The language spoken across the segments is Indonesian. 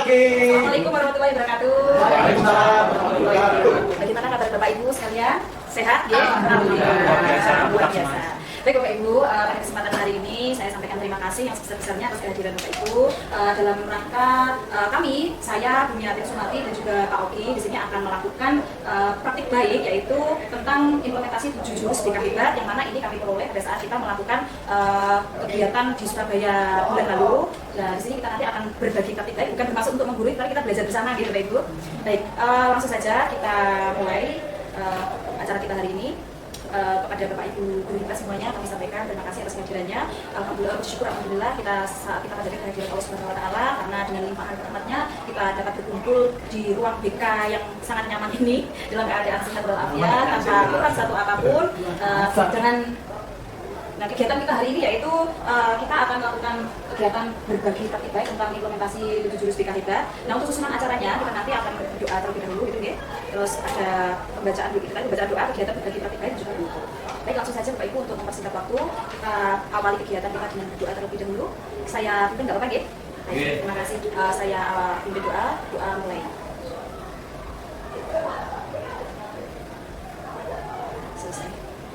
pagi. Assalamualaikum warahmatullahi wabarakatuh. Waalaikumsalam warahmatullahi wabarakatuh. Bagaimana kabar Bapak Ibu sekalian? Sehat ya? Alhamdulillah. Luar biasa. Baik Bapak Ibu, pada kesempatan hari ini saya sampaikan terima kasih yang sebesar-besarnya atas kehadiran Bapak Ibu dalam rangka kami, saya, Bu Miati Sumati dan juga Pak Oki di sini akan melakukan praktik baik, yaitu tentang implementasi 7 jurus BK Hebat yang mana ini kami peroleh pada saat kita melakukan kegiatan di Surabaya bulan lalu. Nah, di sini kita nanti akan berbagi praktik baik, bukan bermaksud untuk menggurui, tapi kita belajar bersama gitu Bapak Ibu. Baik, langsung saja kita mulai acara kita hari ini. Kepada Bapak Ibu guru kita semuanya kami sampaikan terima kasih atas kehadirannya. Alhamdulillah, bersyukur alhamdulillah kita pada kehadiran Allah Subhanahu wa taala, karena dengan limpahan rahmatnya kita dapat berkumpul di ruang BK yang sangat nyaman ini dalam keadaan sehat walafiat tanpa kurang satu apapun. Nah, kegiatan kita hari ini yaitu kita akan melakukan kegiatan berbagi praktik baik tentang implementasi 7 jurus BK Hebat. Nah, untuk susunan acaranya kita nanti akan berdoa terlebih dahulu gitu ya. Terus ada pembacaan dulu, kita baca doa, kegiatan berbagi praktik baik juga dulu. Baik, langsung saja Bapak Ibu untuk mempersingkat waktu, kita awali kegiatan kita dengan berdoa terlebih dahulu. Saya pimpin nggak apa-apa ya? Baik, terima kasih. Saya pimpin doa mulai.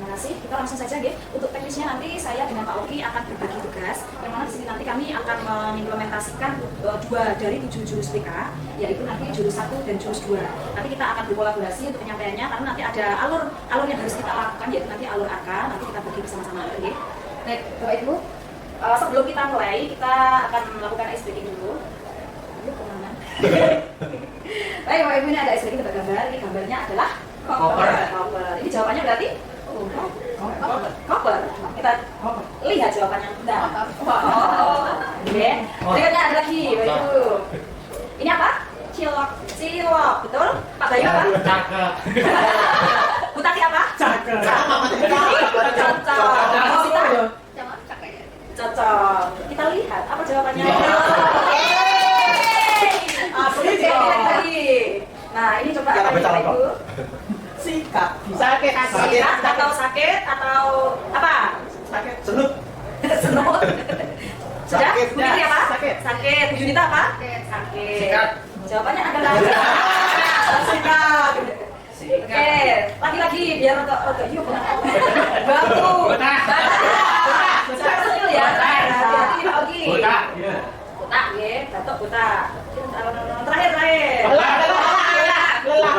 Terima kasih. Kita langsung saja ya. Untuk teknisnya nanti saya dengan Pak Oki akan berbagi tugas. Yang mana di sini nanti kami akan mengimplementasikan 2 dari 7 jurus BK, yaitu nanti jurus 1 dan jurus 2. Nanti kita akan berkolaborasi untuk penyampaiannya karena nanti ada alur yang harus kita lakukan, yaitu nanti alur AK. Nanti kita bagi bersama-sama ya. Baik, Bapak Ibu. Sebelum kita mulai, kita akan melakukan ice breaking dulu. Yuk kemana? Baik, Bapak Ibu, ini ada ice breaking tebak gambar. Ini gambarnya adalah koper. Ini jawabannya berarti koper. Kita lihat jawabannya benar. Oke. Berikutnya ada lagi, Bayu. Ini apa? Cilok, betul? Pak Bayu apa? Cakep. Butaki apa? Cakep. Cocok. Kita lihat apa jawabannya. Nah, ini coba apa nih, Ibu? Sikat. Sakit atau apa? Sakit. Senut. Senut. Sudah? Sakit. Bu Fitri apa? Sakit. Bu Junita apa? Sakit. Sikat. Jawabannya adalah sikat. Oke, lagi-lagi biar rotok yuk. Batu. Jangan kecil ya. Hati-hati Pak Ogi. Botak. Botak ya, batuk botak. Terakhir. Lelah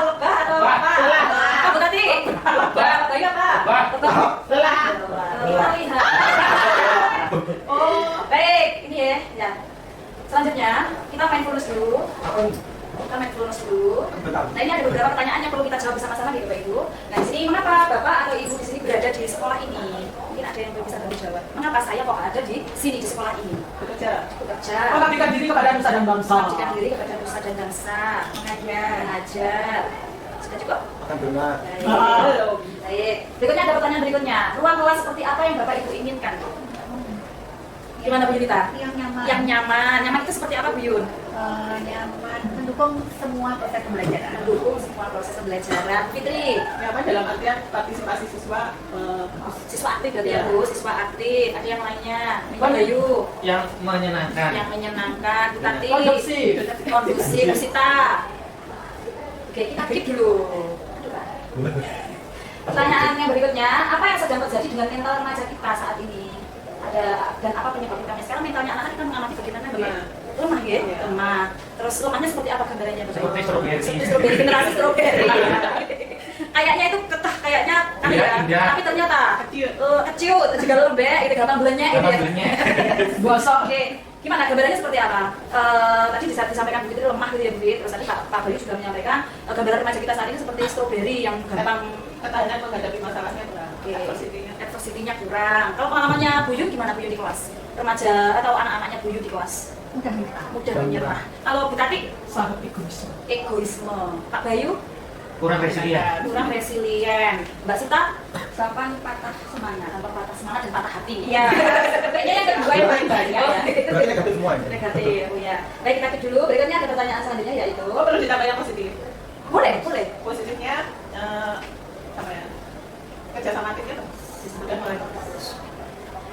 atau apa? Apa Bu tadi? Lebah, Bayu apa? Lelah. Kita lihat. Oh, baik, ini ya. Selanjutnya kita mindfulness dulu. Nah, ini ada beberapa pertanyaan yang perlu kita jawab bersama-sama gitu Bapak Ibu. Nah, di sini mengapa Bapak atau Ibu di sini berada di sekolah ini? Mungkin ada yang bisa bantu jawab. Mengapa saya kok ada di sini di sekolah ini? Bekerja. Mengabdikan diri kepada nusa dan bangsa. Mengabdikan diri kepada nusa dan bangsa. Mengajar. Sudah cukup? Akan benar. Baik. Berikutnya ada pertanyaan berikutnya. Ruang kelas seperti apa yang Bapak Ibu inginkan? Gimana Bu Yunita? Yang nyaman. Yang nyaman. Nyaman itu seperti apa Bu Yun? Nyaman, mendukung semua proses pembelajaran. Mendukung semua proses pembelajaran. Fitri? Nyaman dalam artian partisipasi siswa. Siswa aktif berarti ya Bu, siswa aktif. Ada yang lainnya? Pak Bayu? Yang menyenangkan. Yang menyenangkan. Bu Tati? Kondusif. Bu Sita? Oke, kita keep dulu. Pertanyaan yang berikutnya, apa yang sedang terjadi dengan mental remaja kita saat ini? Dan apa penyebab utamanya? Sekarang mentalnya anak-anak kita mengalami bagaimana? Lemah ya? Lemah. Terus lemahnya seperti apa gambarannya? Seperti stroberi. Seperti stroberi, generasi stroberi. Kayaknya itu ketah, kayaknya Indah. tapi ternyata kecil, juga lembek, itu gampang bulannya gitu ya. Gosok. Oke, gimana gambarannya seperti apa? Tadi disampaikan begitu lemah gitu ya Bu. Terus tadi Pak Bayu sudah menyampaikan gambaran remaja kita saat ini seperti stroberi yang gampang Ketahanan menghadapi masalahnya kurang. adversity-nya kurang. Kalau pengalamannya Bu Yun gimana Bu Yun di kelas? Remaja atau anak-anaknya Bu Yun di kelas? Mudah menyerah. Kalau Bu Tati? Sangat Egoisme. Pak Bayu? Kurang resilient. Mbak Sita? Gampang patah semangat. Gampang patah semangat dan patah hati. Iya. Kayaknya yang kedua yang paling banyak. Berarti negatif semua ya? Negatif, ya. Baik, kita keep dulu. Berikutnya ada pertanyaan selanjutnya yaitu Perlu ditambah yang positif. boleh. Positifnya apa ya? Kerjasama tim itu. Sudah mulai bagus.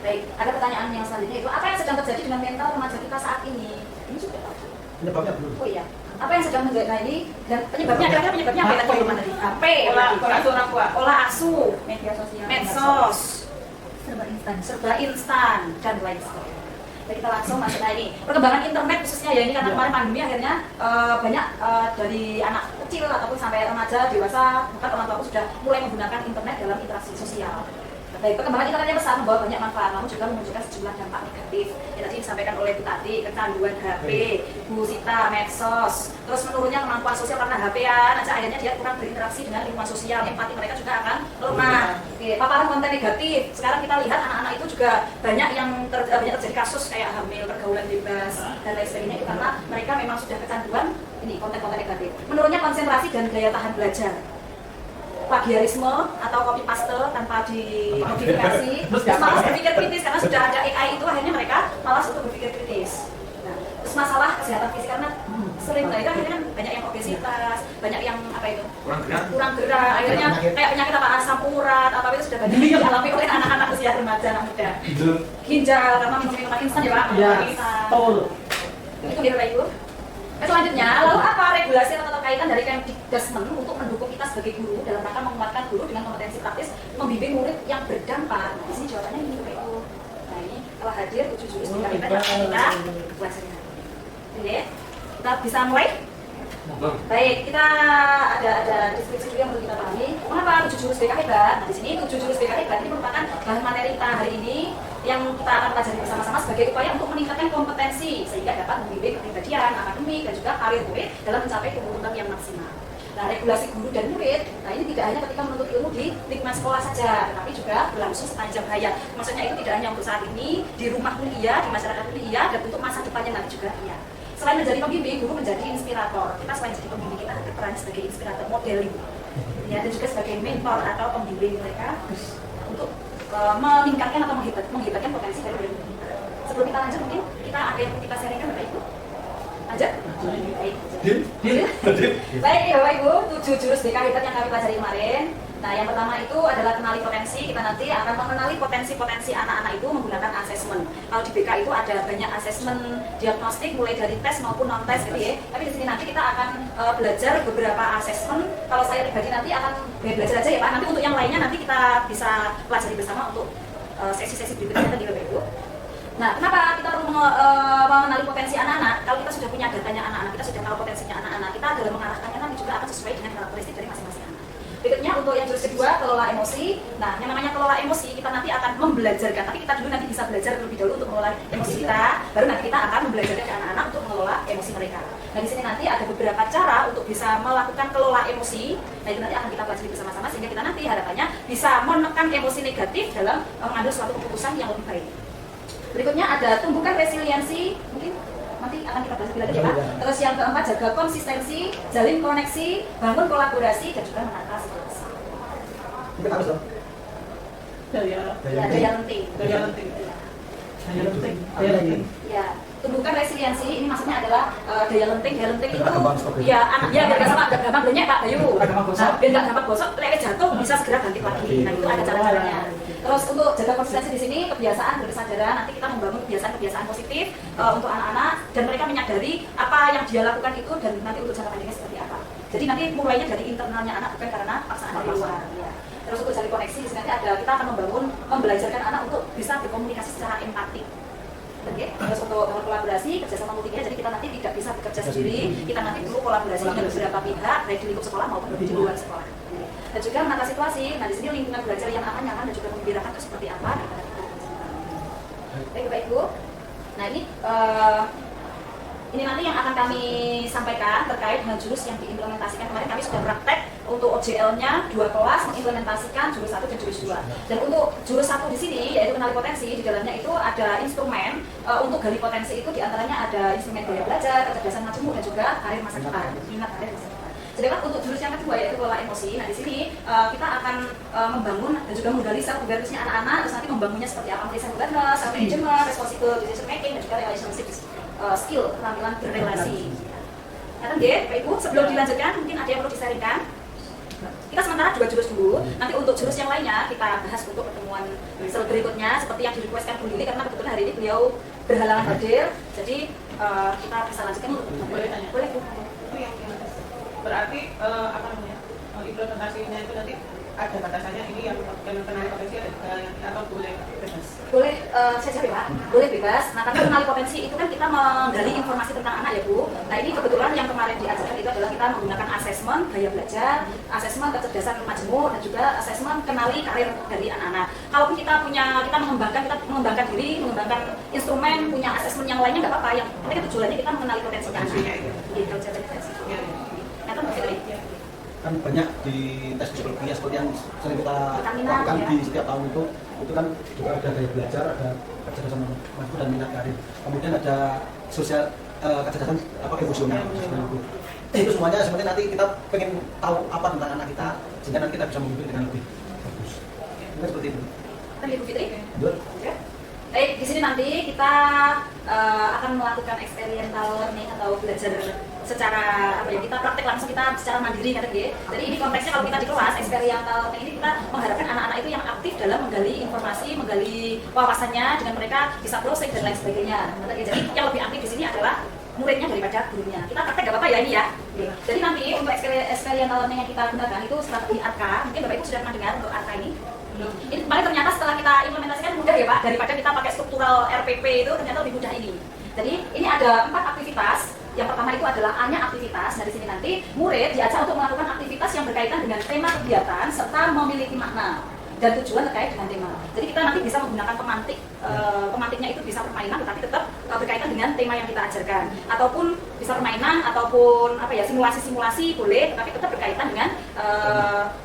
Baik, ada pertanyaan yang selanjutnya itu apa yang sedang terjadi dengan mental remaja kita saat ini? Ini sudah tahu. Penyebabnya belum. Oh iya. Apa yang sedang terjadi nah ini dan penyebabnya kira-kira penyebabnya apa tadi teman tadi? HP, Pola asuh orang tua. pola asuh, Media sosial. medsos, Serba instan. serba instan dan lain sebagainya. Jadi kita langsung masuk nah ini perkembangan internet khususnya ya ini karena kemarin pandemi akhirnya banyak dari anak kecil ataupun sampai remaja dewasa bahkan orang tua sudah mulai menggunakan internet dalam interaksi sosial. Baik, perkembangan internet yang besar membawa banyak manfaat, namun juga memunculkan sejumlah dampak negatif. Yang tadi disampaikan oleh Bu Tati, kecanduan HP, Bu Sita, medsos, terus menurunnya kemampuan sosial karena HP-an, aja akhirnya dia kurang berinteraksi dengan lingkungan sosial, empati mereka juga akan lemah. Oke, paparan konten negatif. Sekarang kita lihat anak-anak itu juga banyak yang banyak terjadi kasus kayak hamil, pergaulan bebas dan lain sebagainya itu karena mereka memang sudah kecanduan ini konten-konten negatif. Menurunnya konsentrasi dan daya tahan belajar. Plagiarisme atau copy paste tanpa dimodifikasi, terus malas berpikir kritis karena sudah ada AI itu akhirnya mereka malas untuk berpikir kritis. Nah, terus masalah kesehatan fisik karena sering itu akhirnya kan banyak yang obesitas, banyak yang apa itu kurang gerak, akhirnya kayak penyakit apa asam urat apa itu sudah banyak dialami oleh anak-anak usia remaja anak muda. Ginjal karena minum minuman instan ya Pak, minuman instan. Itu dia Bapak Ibu. Selanjutnya, lalu apa regulasi atau kaitan dari Kemdikbudrismen untuk mendukung kita sebagai guru dalam rangka menguatkan guru dengan kompetensi praktis membimbing murid yang berdampak? Nah, di sini jawabannya ini Bapak Ibu. Nah ini telah hadir 7 jurus BK yang akan kita buat sehari-hari. Oke, kita bisa mulai? Baik, kita ada deskripsi dulu yang perlu kita pahami. Mengapa 7 jurus BK hebat? Nah, di sini 7 jurus BK hebat ini merupakan bahan materi kita hari ini yang kita akan pelajari bersama-sama sebagai upaya untuk meningkatkan kompetensi sehingga dapat membimbing kepribadian, akademik, dan juga karir murid dalam mencapai kebutuhan yang maksimal. Nah, regulasi guru dan murid, nah ini tidak hanya ketika menuntut ilmu di lingkungan sekolah saja, tetapi juga berlangsung sepanjang hayat. Maksudnya itu tidak hanya untuk saat ini, di rumah pun iya, di masyarakat pun iya, dan untuk masa depannya nanti juga iya. Selain menjadi pembimbing, guru menjadi inspirator. Kita selain jadi pembimbing, kita ada peran sebagai inspirator, modeling, ya, dan juga sebagai mentor atau pembimbing mereka untuk meningkatkan atau menghebatkan potensi dari murid kita. Sebelum kita lanjut, mungkin kita ada yang kita sharingkan Bapak Ibu. Lanjut? Baik. Baik ya Bapak Ibu, 7 jurus BK hebat yang kami pelajari kemarin. Nah, yang pertama itu adalah kenali potensi. Kita nanti akan mengenali potensi-potensi anak-anak itu menggunakan asesmen. Kalau di BK itu ada banyak asesmen diagnostik mulai dari tes maupun non tes gitu ya. Tapi di sini nanti kita akan belajar beberapa asesmen. Kalau saya pribadi nanti akan belajar aja ya Pak. Nanti untuk yang lainnya nanti kita bisa pelajari bersama untuk sesi-sesi berikutnya tadi Bapak Ibu. Nah, kenapa kita perlu mengenali potensi anak-anak? Kalau kita sudah punya datanya anak-anak, kita sudah tahu potensinya anak-anak, kita dalam mengarahkannya nanti juga akan sesuai dengan karakteristik dari masing-masing anak. Berikutnya untuk yang jurus kedua, kelola emosi. Nah, yang namanya kelola emosi, kita nanti akan membelajarkan. Tapi kita dulu nanti bisa belajar terlebih dahulu untuk mengelola emosi kita. Baru nanti kita akan membelajarkan ke anak-anak untuk mengelola emosi mereka. Nah, di sini nanti ada beberapa cara untuk bisa melakukan kelola emosi. Nah, itu nanti akan kita pelajari bersama-sama sehingga kita nanti harapannya bisa menekan emosi negatif dalam mengambil suatu keputusan yang lebih baik. Berikutnya ada tumbuhkan resiliensi. Mungkin nanti akan kita bahas lebih lanjut ya Pak. Terus yang keempat, jaga konsistensi, jalin koneksi, bangun kolaborasi, dan juga menata situasi. Kita harus dong. Daya lenting. Ya, tumbuhkan resiliensi. Ini maksudnya adalah daya lenting. Daya lenting itu ya anaknya biar nggak sama gampang bonyek Pak Bayu. Nah, biar nggak gampang gosok, lele jatuh bisa segera bangkit lagi. Nah, itu ada cara-caranya. Terus untuk jaga konsistensi di sini kebiasaan berkesadaran. Nanti kita membangun kebiasaan-kebiasaan positif untuk anak-anak dan mereka menyadari apa yang dia lakukan itu dan nanti untuk jangka pendeknya seperti apa. Jadi nanti mulainya dari internalnya anak bukan karena paksaan dari luar. Ya. Terus untuk jalin koneksi di sini nanti ada kita akan membelajarkan anak untuk bisa berkomunikasi secara empatik. Okay. Terus untuk kolaborasi, kerjasama multimedia, jadi kita nanti tidak bisa bekerja sendiri, kita nanti perlu kolaborasi dengan beberapa pihak, baik di lingkup sekolah maupun di luar sekolah. Dan juga menata situasi, nah di sini lingkungan belajar yang aman, nyaman dan juga menggembirakan itu seperti apa? Baik Bapak Ibu, nah ini nanti yang akan kami sampaikan terkait dengan jurus yang diimplementasikan kemarin. Kami sudah praktek untuk OJL-nya 2 kelas mengimplementasikan jurus 1 dan jurus 2. Dan untuk jurus 1 di sini yaitu kenali potensi, di dalamnya itu ada instrumen untuk gali potensi itu diantaranya ada instrumen gaya belajar, kecerdasan majemuk dan juga karir masa depan. Ingat karir masa depan. Sedangkan untuk jurus yang kedua yaitu kelola emosi. Nah di sini kita akan membangun dan juga menggali self awareness-nya anak-anak, terus nanti membangunnya seperti apa? Self awareness, self management, responsible decision making dan juga relationship skill, keterampilan berrelasi. Nah, Pak Ibu, sebelum dilanjutkan mungkin ada yang perlu disaringkan? Kita sementara 2 jurus dulu. Nanti untuk jurus yang lainnya kita bahas untuk pertemuan berikutnya seperti yang direquestkan Bu Lili karena kebetulan hari ini beliau berhalangan hadir. Jadi kita bisa lanjutkan. Boleh tanya? Boleh Bu. Itu yang berarti apa namanya? Implementasinya itu nanti ada batasannya, ini yang kenali potensi ada atau boleh bebas? Boleh, saya jawab ya Pak, boleh bebas. Nah karena kenali potensi itu kan kita menggali informasi tentang anak ya Bu. Nah ini kebetulan yang kemarin diajarkan itu adalah kita menggunakan asesmen gaya belajar, asesmen kecerdasan majemuk, dan juga asesmen kenali karir dari anak-anak. Kalau kita mengembangkan diri, mengembangkan instrumen, punya asesmen yang lainnya nggak apa-apa. Yang penting tujuannya kita mengenali potensinya anak. Gitu, potensi. Nah itu mungkin tadi. Kan banyak di tes psikologi seperti yang sering kita Minat, lakukan ya. di setiap tahun itu kan juga ada gaya belajar, ada kecerdasan mampu dan minat karir. Kemudian ada sosial kecerdasan emosional. Itu semuanya sebenarnya nanti kita pengen tahu apa tentang anak kita sehingga nanti kita bisa membimbing dengan lebih bagus. Mungkin seperti itu. Kan Ibu Fitri? Betul. Ya. Di sini nanti kita akan melakukan experiential learning atau belajar secara apa ya, kita praktek langsung, kita secara mandiri kata dia. Jadi ini konteksnya kalau kita di kelas experiential learning ini kita mengharapkan anak-anak itu yang aktif dalam menggali informasi, menggali wawasannya dengan mereka bisa browsing dan lain sebagainya. Jadi yang lebih aktif di sini adalah muridnya daripada gurunya. Kita praktek gak apa-apa ya ini ya. Jadi nanti untuk experiential learning yang kita gunakan itu strategi ARKA. Mungkin Bapak Ibu sudah pernah dengar untuk ARKA ini. Ini kemarin ternyata setelah kita implementasikan mudah ya Pak, daripada kita pakai struktural RPP itu ternyata lebih mudah ini. Jadi ini ada 4 aktivitas. Yang pertama itu adalah A-nya aktivitas. Dari sini nanti murid diajak untuk melakukan aktivitas yang berkaitan dengan tema kegiatan serta memiliki makna dan tujuan terkait dengan tema. Jadi kita nanti bisa menggunakan pemantik, pemantiknya itu bisa permainan tetapi tetap berkaitan dengan tema yang kita ajarkan, ataupun bisa permainan ataupun apa ya, simulasi-simulasi boleh tetapi tetap berkaitan dengan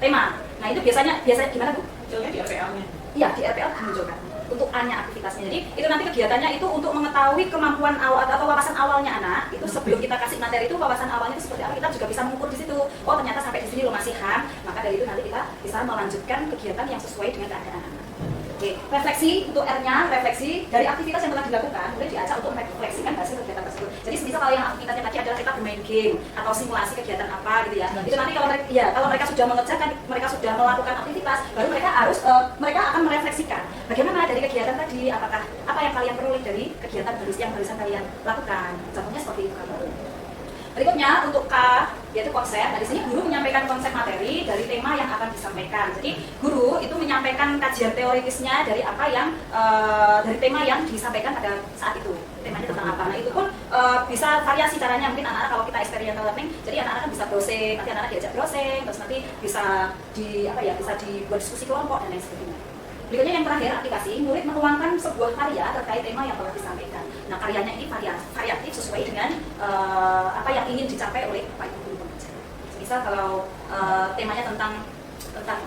tema. Nah itu biasanya gimana Bu? Munculnya di RPL-nya? Iya, di RPL dimunculkan untuk A-nya aktivitasnya. Jadi itu nanti kegiatannya itu untuk mengetahui kemampuan awal atau wawasan awalnya anak. Itu sebelum kita kasih materi itu wawasan awalnya itu seperti apa, kita juga bisa mengukur di situ. Oh ternyata sampai di sini lo masih ham. Maka dari itu nanti kita bisa melanjutkan kegiatan yang sesuai dengan keadaan anak. Oke, refleksi untuk R-nya, refleksi dari aktivitas yang telah dilakukan, boleh diajak untuk merefleksikan hasil kegiatan tersebut. Jadi semisal kalau yang aktivitasnya tadi adalah kita bermain game atau simulasi kegiatan apa gitu ya. Itu nanti kalau mereka sudah mengerjakan, mereka sudah melakukan aktivitas, baru mereka harus mereka akan merefleksikan bagaimana dari kegiatan tadi, apakah apa yang kalian peroleh dari kegiatan yang barusan kalian lakukan. Contohnya seperti itu kan. Berikutnya untuk K, yaitu konsep. Nah, di sini guru menyampaikan konsep materi dari tema yang akan disampaikan. Jadi guru itu menyampaikan kajian teoritisnya dari apa yang dari tema yang disampaikan pada saat itu. Temanya tentang apa? Nah itu pun bisa variasi caranya. Mungkin anak-anak kalau kita experiential learning, jadi anak-anak kan bisa browsing, nanti anak-anak diajak browsing, terus nanti bisa bisa dibuat diskusi kelompok dan lain sebagainya. Berikutnya yang terakhir, aplikasi. Murid menuangkan sebuah karya terkait tema yang telah disampaikan. Nah, karyanya ini variatif sesuai dengan apa yang ingin dicapai oleh Pak Ibu guru pengajar. Misal kalau temanya tentang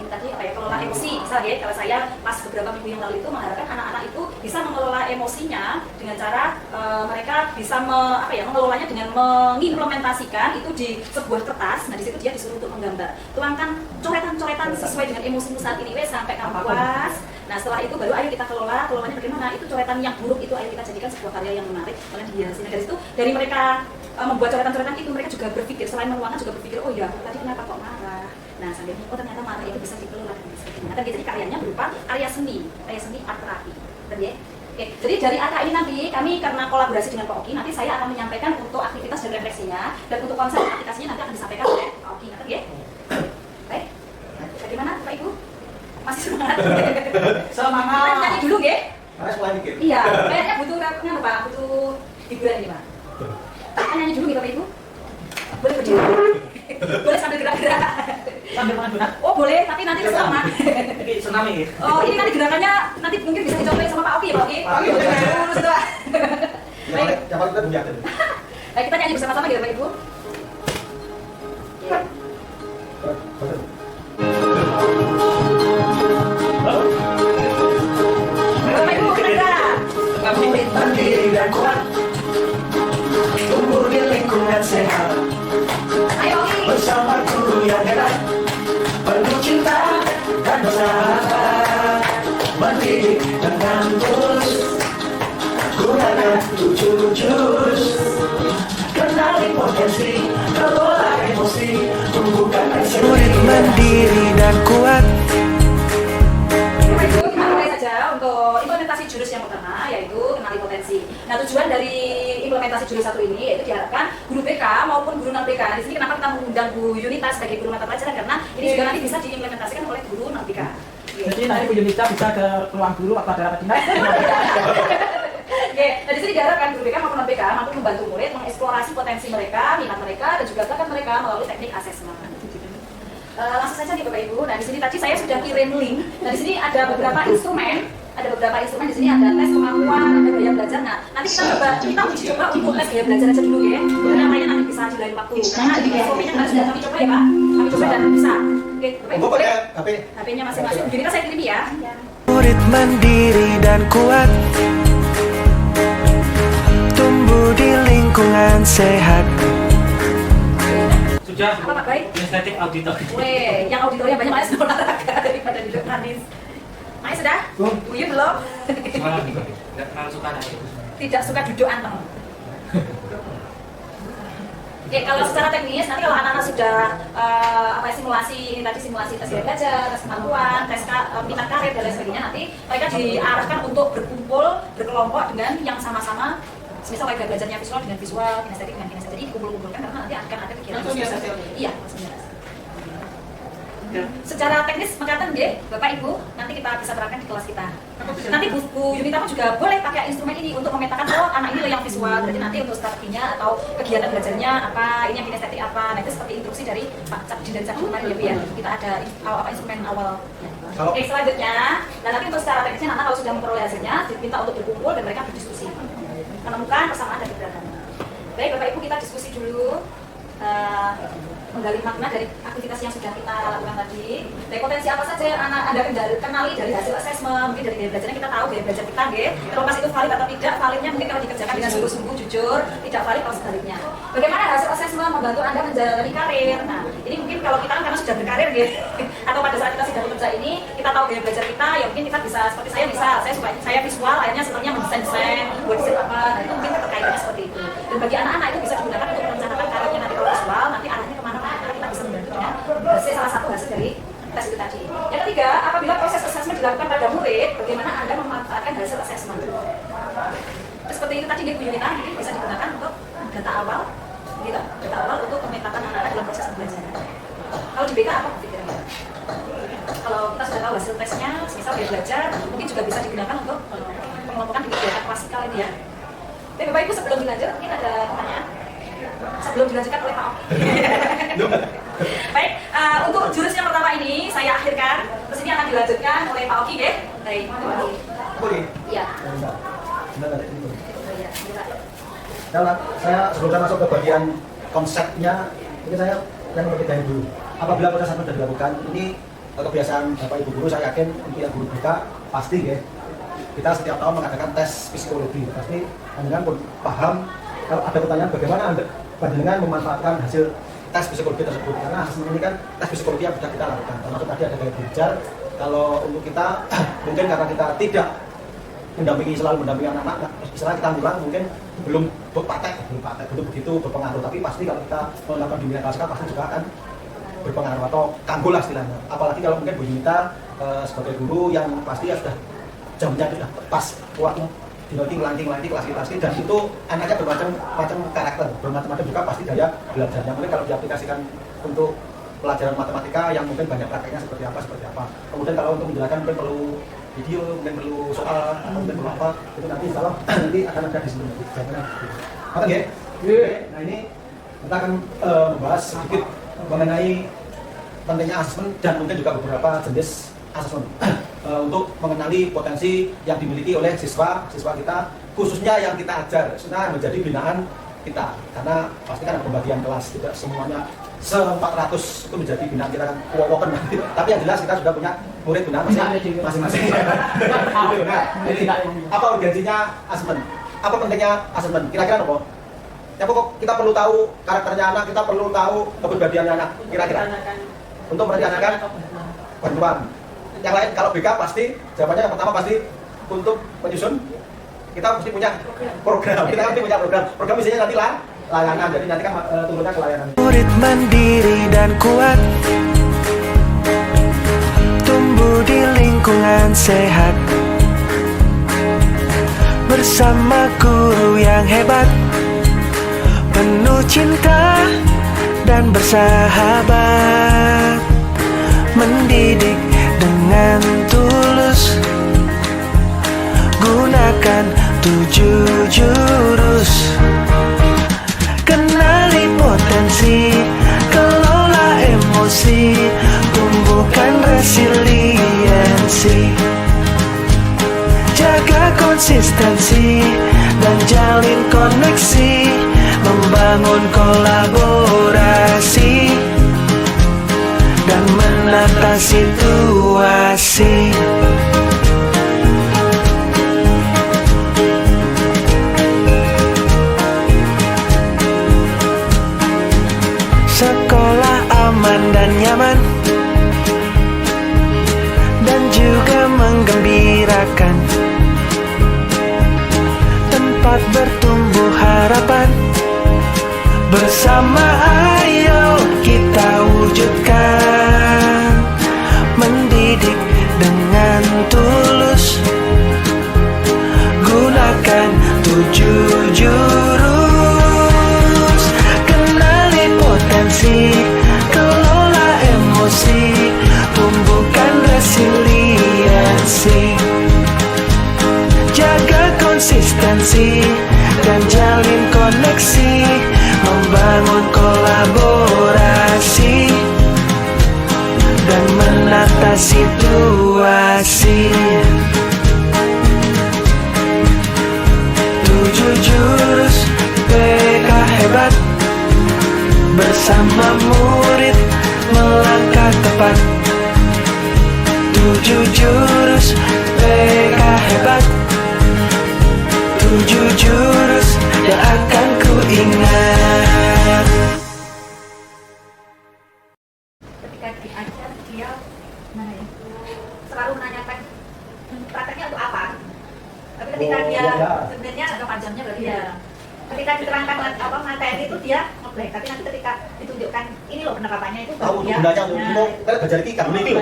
ini tadi apa ya, kelola emosi. Misal ya, kalau saya pas beberapa minggu yang lalu itu mengharapkan anak-anak itu bisa mengelola emosinya dengan cara mereka bisa mengelolanya dengan mengimplementasikan itu di sebuah kertas. Nah, di situ dia disuruh untuk menggambar. Tuangkan coretan-coretan sesuai dengan emosimu saat ini sampai kamu puas. Nah setelah itu baru ayo kita kelolanya bagaimana, itu coretan yang buruk itu ayo kita jadikan sebuah karya yang menarik, kemudian dihiasi. Dari situ, dari mereka membuat coretan-coretan itu mereka juga berpikir, selain menuangkan juga berpikir, oh ya tadi kenapa kok marah. Nah sambil, oh ternyata marah itu bisa dikelola dan sebagainya. Nah, jadi karyanya berupa karya seni art terapi. Oke, jadi dari AKA ini nanti kami karena kolaborasi dengan Pak Oki, nanti saya akan menyampaikan untuk aktivitas dan refleksinya, dan untuk konsep aplikasinya nanti akan disampaikan oleh Pak Oki. Ngerti ya? Baik, bagaimana Pak Ibu? Masih semangat? Semangat! Kita nyanyi dulu nggih? Karena sekolah mikir. Iya, kayaknya butuh Pak, butuh hiburan ini Pak. Kita nyanyi dulu nih Bapak Ibu? Boleh berdiri? Boleh sambil gerak-gerak? Sambil makan. Oh boleh, tapi nanti bersama. Tsunami ya? Oh ini nanti gerakannya, nanti mungkin bisa dicobain sama Pak Oki ya Pak Oki? Pak Oki, boleh. Lurus Pak. Baik. Yang paling kita biar. Baik, kita nyanyi bersama-sama gitu Bapak Ibu. Bapak Ibu, kita gerak. Komitmen diri dan kuat, tumbuh di lingkungan sehat, Ayo Oki. bersama guru yang hebat, penuh cinta dan bersahabat, mendidik dengan tulus, gunakan 7 jurus, kenali potensi, kelola emosi, tumbuhkan ekspresi. mandiri dan kuat. Bapak Ibu, kita mulai saja untuk implementasi jurus yang pertama, yaitu kenali potensi. Nah, tujuan dari implementasi jurus satu ini yaitu diharapkan guru BK maupun guru non BK. Di sini kenapa kita mengundang Bu Yunita sebagai guru mata pelajaran, karena ini juga nanti bisa diimplementasikan oleh guru non BK. Jadi nanti Bu Yunita bisa ke ruang guru atau ada rapat dinas. Oke, nah di sini diharapkan guru BK maupun non BK mampu membantu murid mengeksplorasi potensi mereka, minat mereka, dan juga bakat mereka melalui teknik asesmen. Langsung saja nih Bapak Ibu. Nah di sini tadi saya sudah kirim link. Nah di sini ada beberapa instrumen. Di sini ada tes kemampuan, ada gaya belajar. Nah nanti kita uji coba untuk tes gaya belajar aja dulu ya. Yang lainnya nanti bisa di lain waktu. Karena di SOP-nya kan sudah kami coba ya Pak. Kami coba dan bisa. Oke, Bapak Ibu. HP-nya masing-masing. Jadi saya kirim ya. Murid mandiri dan kuat, tumbuh di lingkungan sehat. Sudah. Apa Pak Baik? Estetik auditor. Weh, yang auditornya banyak malas olahraga daripada duduk manis. Main sudah? Bu Yun belum? Malah nih, nggak terlalu suka nanya. Tidak suka duduk anteng. Oke, kalau secara teknis nanti kalau anak-anak sudah simulasi, ini tadi simulasi tes gaya belajar, tes kemampuan, tes minat karir dan lain sebagainya, nanti mereka diarahkan untuk berkumpul, berkelompok dengan yang sama-sama. Misal kayak belajarnya visual dengan visual, kinestetik dengan kinestetik, jadi dikumpul-kumpulkan karena nanti akan ada kegiatan sosial. Iya, maksudnya. Secara teknis mengatakan ya, Bapak Ibu, nanti kita bisa terapkan di kelas kita. Nanti Bu Yunita pun juga boleh pakai instrumen ini untuk memetakan oh anak ini yang visual, berarti nanti untuk strateginya atau kegiatan belajarnya apa, ini yang kinestetik apa. Nah itu seperti instruksi dari Pak Cabdi dan Cabdi kemarin ya Bu ya. Kita ada instrumen awal. Oke, selanjutnya, nah nanti untuk secara teknisnya anak kalau sudah memperoleh hasilnya, diminta untuk berkumpul dan mereka berdiskusi, menemukan persamaan dan keberatan. Baik Bapak Ibu, kita diskusi dulu. Menggali makna dari aktivitas yang sudah kita lakukan tadi. Dari potensi apa saja yang anak Anda kenali dari hasil asesmen, mungkin dari gaya belajarnya kita tahu gaya belajar kita, terlepas itu valid atau tidak, validnya mungkin kalau dikerjakan dengan sungguh-sungguh, jujur, tidak valid kalau sebaliknya. Bagaimana hasil asesmen membantu Anda menjalani karir? Nah, ini mungkin kalau kita kan karena sudah berkarir atau pada saat kita sudah bekerja ini, kita tahu gaya belajar kita, ya mungkin kita bisa, seperti saya visual, lainnya sebenarnya mendesain, buat desain apa, nah itu mungkin terkaitannya seperti itu. Dan bagi anak-anak itu bisa digunakan untuk merencanakan karirnya nanti kalau visual, nanti arahnya kemana kita bisa membantu dengan salah satu hasil dari tes itu tadi. Yang ketiga, apabila proses asesmen dilakukan pada murid, bagaimana Anda memanfaatkan hasil asesmen? Seperti itu tadi Bu Yunita, mungkin bisa digunakan untuk data awal, untuk pemetakan anak-anak dalam proses pembelajaran. Kalau di BK apa pikirannya? Kalau kita sudah tahu hasil tesnya, misal dia belajar, mungkin juga bisa digunakan untuk pengelompokan di kegiatan klasikal ini ya. Tapi Bapak Ibu sebelum dilanjut, mungkin ada pertanyaan? Sebelum dilanjutkan oleh Pak Oki. Baik, untuk jurus yang pertama ini saya akhirkan. Terus ini akan dilanjutkan oleh Pak Oki ya. Baik, Pak Oki. Boleh? Iya. Saya sebelum saya masuk ke bagian konsepnya, ini saya yang berpikir dulu. Apabila proses sudah dilakukan, ini kebiasaan Bapak Ibu guru, saya yakin untuk yang guru BK pasti ya. Kita setiap tahun mengadakan tes psikologi. Pasti Anda pun paham kalau ada pertanyaan bagaimana Anda panjenengan memanfaatkan hasil tes psikologi tersebut, karena hasil ini kan tes psikologi yang sudah kita lakukan, termasuk tadi ada gaya belajar. Kalau untuk kita mungkin karena kita tidak selalu mendampingi anak-anak, istilah kita bilang mungkin belum begitu berpengaruh, tapi pasti kalau kita melakukan dunia klasikal pasti juga akan berpengaruh atau kanggul lah istilahnya. Apalagi kalau mungkin Bu Yunita sebagai guru yang pasti ya sudah jamnya sudah pas waktu dilanting kelas dan itu anaknya bermacam karakter, bermacam-macam juga pasti daya belajarnya. Mungkin kalau diaplikasikan untuk pelajaran matematika yang mungkin banyak prakteknya seperti apa. Kemudian kalau untuk menjelaskan mungkin perlu video, mungkin perlu soal, mungkin perlu apa, itu nanti insya Allah nanti akan ada di sini. Oke ya? Nah ini kita akan membahas sedikit mengenai pentingnya asesmen dan mungkin juga beberapa jenis asesmen untuk mengenali potensi yang dimiliki oleh siswa kita, khususnya yang kita ajar, sebenarnya menjadi binaan kita, karena pasti kan ada pembagian kelas, tidak semuanya 400 itu menjadi binaan kita kan kuwoken. Tapi yang jelas kita sudah punya murid binaan masing-masing. Apa urgensinya asesmen? Apa pentingnya asesmen? Kira-kira apa? Ya pokok kita perlu tahu karakternya anak, kita perlu tahu kepribadiannya anak, kira-kira. Untuk merencanakan bantuan. Yang lain kalau BK pasti jawabannya yang pertama pasti untuk menyusun, kita mesti punya program. Kita mesti punya program isinya nanti layanan, jadi nanti kan turunnya ke layanan. Murid mandiri dan kuat, lingkungan sehat, bersama guru yang hebat, penuh cinta dan bersahabat, mendidik dengan tulus, gunakan 7 jurus. Kenali potensi, kelola emosi, tumbuhkan resiliensi, jaga konsistensi dan jalin koneksi, membangun kolaborasi dan menata situasi. Sekolah aman dan nyaman, dan juga menggembirakan, tempat bertumbuh harapan. Bersama ayo kita wujudkan, mendidik dengan tulus, gunakan 7 jurus. Kenali potensi, kelola emosi, tumbuhkan resiliensi, jaga konsistensi dan jalin koneksi, membangun kolaborasi dan menata situasi. 7 jurus PK hebat, bersama murid melangkah tepat. 7 jurus PK hebat, 7 jurus yang akan ku ingat. Ketika diajar dia mana ya, selalu menanyakan prakteknya untuk apa. Tapi ketika dia sebenarnya ada panjangnya berarti ya. Ketika diterangkan apa materi itu dia ngeblek, tapi nanti ketika ditunjukkan ini loh penerapannya itu tahu dia gunanya untuk kita belajar etika dulu itu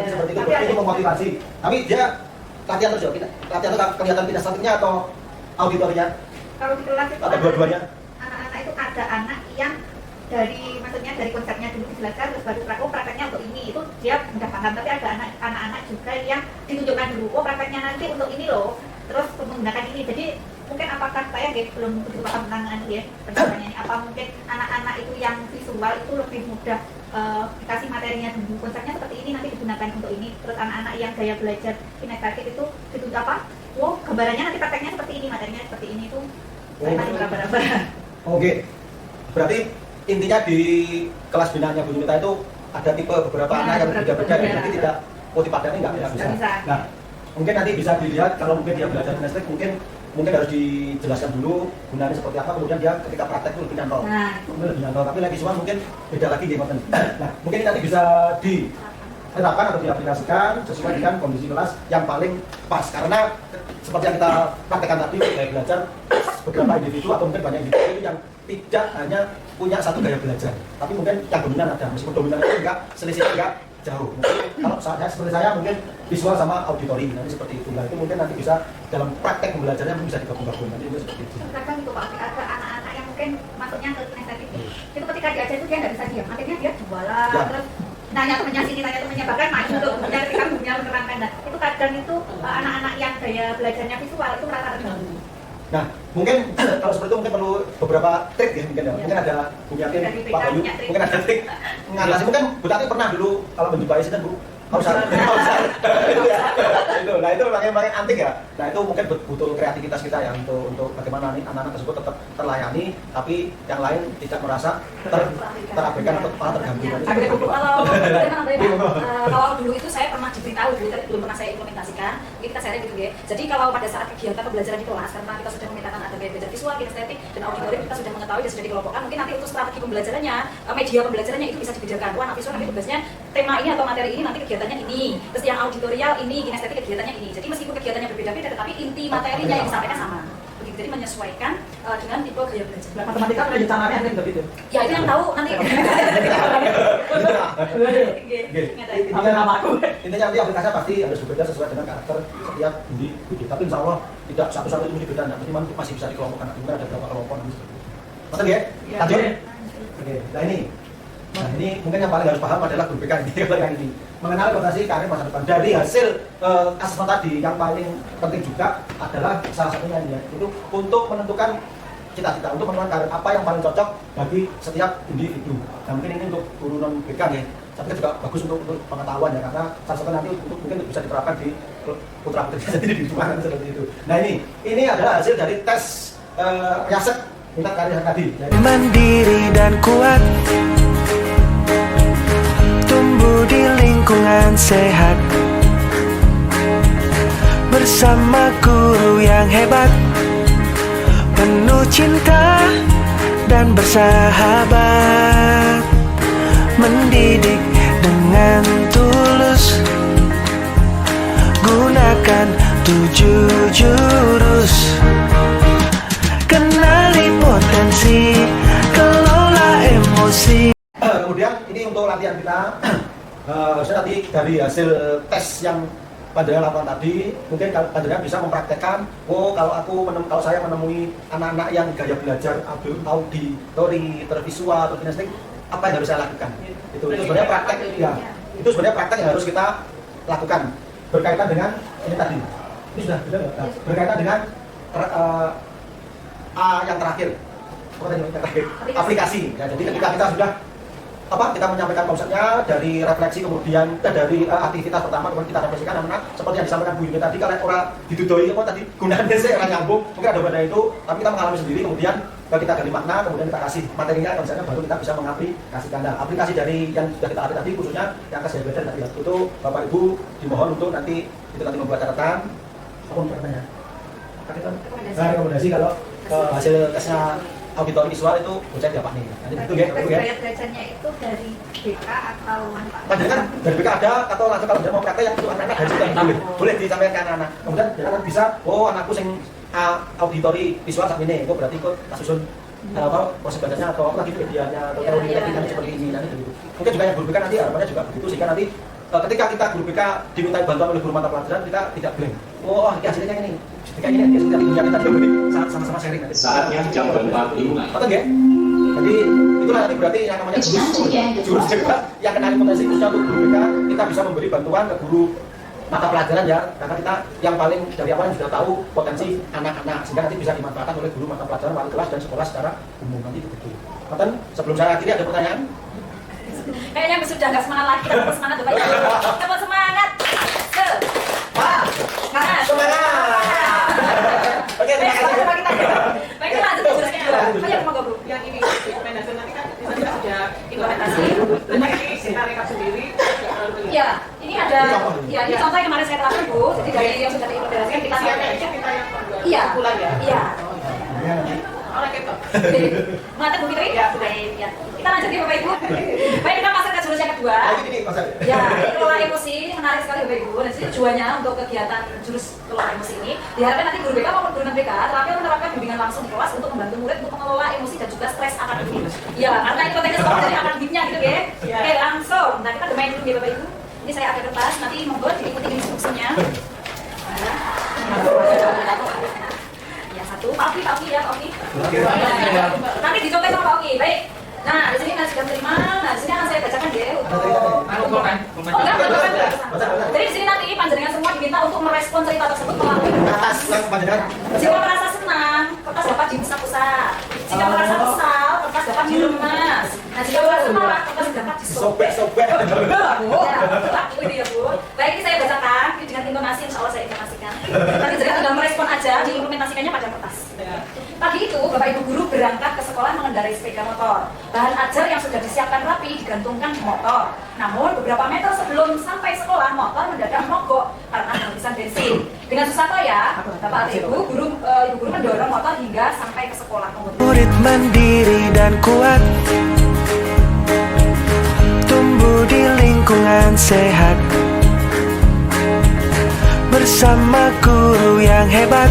seperti itu, berarti itu memotivasi. Tapi dia latihan terus ya, latihan itu kelihatan kinestetiknya atau auditorinya kalau di kelas itu atau dua-duanya? anak-anak itu ada anak yang maksudnya dari konsepnya dulu dijelaskan terus baru prakteknya untuk ini, itu dia mudah paham. Tapi ada anak-anak juga yang ditunjukkan dulu, oh prakteknya nanti untuk ini loh, terus menggunakan ini. Jadi mungkin apakah saya belum begitu paham tentang ya penjelasannya ini, apa mungkin anak-anak itu yang visual itu lebih mudah dikasih materinya dulu, konsepnya seperti ini nanti digunakan untuk ini, terus anak-anak yang gaya belajar kinestetik itu ditunjuk apa, oh gambarannya nanti prakteknya seperti ini, materinya seperti ini tuh saya masih beraba-raba. Oke, berarti intinya di kelas binaannya Bu Yunita itu ada tipe beberapa anak yang berbeda-beda, jadi tidak motivatornya nggak bisa. Nah, mungkin nanti bisa dilihat kalau mungkin dia belajar kinestik mungkin harus dijelaskan dulu gunanya seperti apa, kemudian dia ketika praktek itu lebih nyantol. Lebih nyantol, tapi lagi semua mungkin beda lagi di konten. Nah, mungkin ini nanti bisa diterapkan atau diaplikasikan sesuai dengan kondisi kelas yang paling pas, karena seperti yang kita praktekkan tadi, kayak belajar beberapa individu atau mungkin banyak individu itu yang tidak hanya punya satu gaya belajar, tapi mungkin yang dominan ada, meskipun dominan itu enggak, selisihnya enggak jauh. Mungkin kalau seperti saya mungkin visual sama auditori, nanti seperti itu. Nah, itu mungkin nanti bisa dalam praktek pembelajarannya mungkin bisa digabung-gabung, nanti itu seperti itu. Kadang itu Pak, ada anak-anak yang mungkin masuknya ke kinestetik itu ketika diajar itu dia nggak bisa diam, akhirnya dia jualan, terus nanya temennya sini, nanya temennya, bahkan main untuk gurunya ketika gurunya menerangkan. Nah, itu kadang itu anak-anak yang gaya belajarnya visual itu merasa terganggu. Nah, mungkin kalau seperti itu mungkin perlu beberapa trik ya, mungkin ya. Mungkin ada Bu Yatin, Pak Bayu, mungkin ada trik mengatasi. Mungkin Bu Tati pernah dulu kalau menjumpai sini Bu, harus itu ya. Itu, nah itu makin antik ya. Nah itu mungkin butuh kreativitas kita ya untuk bagaimana nih anak-anak tersebut tetap terlayani, tapi yang lain tidak merasa terabaikan atau terganggu. Kalau dulu itu saya pernah diberitahu dulu, tapi belum pernah saya implementasikan. Mungkin kita share gitu ya. Jadi kalau pada saat kegiatan pembelajaran di kelas, karena kita sudah memetakan ada gaya belajar visual, kinestetik, dan auditori, kita sudah mengetahui dan sudah dikelompokkan. Mungkin nanti untuk strategi pembelajarannya, media pembelajarannya itu bisa dibedakan. Wah, anak visual nanti tugasnya tema ini atau materi ini, nanti kegiatannya ini. Terus yang auditorial ini, kinestetik kegiatannya ini. Jadi meskipun kegiatannya berbeda-beda, tetapi inti materinya yang disampaikan sama. Begitu. jadi menyesuaikan dengan tipe gaya belajar. Matematika kan ada caranya kan gitu. Ya itu yang tahu nanti. Intinya nanti aplikasinya pasti harus berbeda sesuai dengan karakter setiap individu. Tapi insya Allah tidak satu-satu itu mesti beda. Nanti masih bisa dikelompokkan. Mungkin ada beberapa kelompok nanti seperti itu. Maksud ya? Lanjut. Oke. Nah ini mungkin yang paling harus paham adalah guru BK ini. Mengenal orientasi karir masa depan. Dari hasil asesmen tadi yang paling penting juga adalah salah satunya ini ya, itu untuk menentukan cita-cita, untuk menentukan karir apa yang paling cocok bagi setiap individu. Nah mungkin ini untuk guru non BK ya. Tapi juga bagus untuk pengetahuan ya, karena salah satu nanti untuk mungkin bisa diterapkan di putra putri jadi di rumah seperti itu. Nah ini adalah hasil dari tes riset minat karir tadi. Mandiri dan kuat, tumbuh di lingkungan sehat, bersama guru yang hebat, penuh cinta dan bersahabat, mendidik dengan tulus, gunakan 7 jurus, kenali potensi, kelola emosi. Kemudian ini untuk latihan kita, harusnya tadi dari hasil tes yang panjenengan lakukan tadi, mungkin kalau panjenengan bisa mempraktekkan, kalau saya menemui anak-anak yang gaya belajar auditori, tervisual, atau kinestetik, apa yang harus saya lakukan? Itu sebenarnya praktek, ya. Itu sebenarnya praktek yang harus kita lakukan berkaitan dengan ini tadi. Ini sudah benar ya? Berkaitan dengan yang terakhir. Apa tadi yang terakhir? Aplikasi. Ya, jadi ketika kita sudah kita menyampaikan konsepnya dari refleksi, kemudian dari aktivitas pertama, kemudian kita refleksikan anak seperti yang disampaikan Bu Yuni tadi, kalau orang didudoi tadi gunanya sih orang nyambung, mungkin ada pada itu, tapi kita mengalami sendiri, kemudian kita gali makna, kemudian kita kasih materinya, konsepnya baru kita bisa mengaplikasikan. Nah, aplikasi dari yang sudah kita latih tadi, khususnya yang tes gaya belajar tadi, itu Bapak Ibu dimohon untuk nanti membuat catatan, apa catatannya? Rekomendasi kalau hasil tesnya auditori visual itu bocah apa nih? Nanti itu ya. Gaya belajarnya itu dari BK atau Panjenengan dari BK ada atau langsung kalau mau praktek yang untuk anak-anak harus juga boleh disampaikan ke anak-anak. Kemudian jangan bisa, anakku sing auditori visual saat ini, itu berarti ikut susun proses belajarnya atau lagi medianya atau teori tekniknya seperti ini nanti begitu. Mungkin juga yang guru BK nanti harapannya juga begitu, sehingga nanti ketika kita guru BK dimintai bantuan oleh guru mata pelajaran, kita tidak blank. Ini hasilnya kayak ini. Kayak ini, kita sama-sama sharing nanti. Saatnya jam berempat dimulai. Betul ya? Jadi itulah nanti berarti yang namanya jurus juga yang kenali potensi khususnya untuk guru BK, kita bisa memberi bantuan ke guru mata pelajaran ya, karena kita yang paling dari awal yang sudah tahu potensi anak-anak, sehingga nanti bisa dimanfaatkan oleh guru mata pelajaran, wali kelas dan sekolah secara umum nanti begitu. Betul? Sebelum saya akhiri ada pertanyaan? Kayaknya sudah nggak semangat lagi, tetap semangat Bapak Ibu. Tetap semangat. Semangat. Oke, terima kasih. Baik, lanjut ke jurusnya. Ayo monggo Bu. Yang ini rekomendasi nanti kan di sana ada implementasi, nanti ini kita rekap sendiri. Iya, ini ada. Ya, ini contoh yang kemarin saya terapkan Bu. Jadi dari yang sudah diimplementasikan kita Iya, bulan ya. Iya. Orang ketok. Mantap Bu Fitri? Ya, baik. Ya. Kita lanjut ya Bapak Ibu. Baik, kita masuk ke jurus yang kedua. Ya, kelola emosi ini menarik sekali Bapak Ibu. Dan tujuannya untuk kegiatan jurus kelola emosi ini diharapkan nanti guru BK maupun guru non BK terampil menerapkan bimbingan langsung di kelas untuk membantu murid untuk mengelola emosi dan juga stres akademik. Ya, karena ini konteksnya sama dari akademiknya gitu ya. Oke, langsung. Nah, kita bermain dulu ya Bapak Ibu. Ini saya ada kertas, nanti monggo diikuti instruksinya. Ya, satu, Pak Oki ya, Pak Oki. Nanti dicontoh sama Pak Oki, baik. Nah, di sini Mas sudah terima. Nah, di sini akan saya bacakan ya untuk Jadi di sini nanti panjenengan semua diminta untuk merespon cerita tersebut melalui kertas. Jika merasa senang, kertas dapat diusap-usap. Jika merasa kesal, kertas dapat diremas. Nah, jika merasa marah, kertas dapat disobek. Ya, betul itu ya Bu. Baik, ini saya bacakan dengan intonasi, insya Allah saya informasikan. Nanti jadi tinggal merespon aja, diimplementasikannya pada kertas. Pagi itu, Bapak Ibu guru berangkat ke sekolah mengendarai sepeda motor. Bahan ajar yang sudah disiapkan rapi digantungkan di motor. Namun, beberapa meter sebelum sampai sekolah, motor mendadak mogok karena kehabisan bensin. Dengan susah payah, Bapak Ibu guru mendorong motor hingga sampai ke sekolah. Murid mandiri dan kuat, tumbuh di lingkungan sehat, bersama guru yang hebat,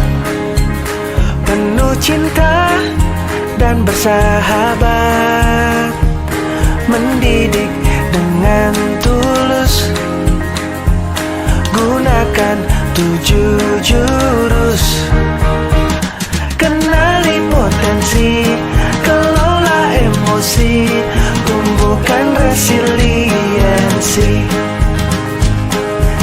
penuh penuh cinta dan bersahabat, mendidik dengan tulus, gunakan 7 jurus, kenali potensi, kelola emosi, tumbuhkan resiliensi,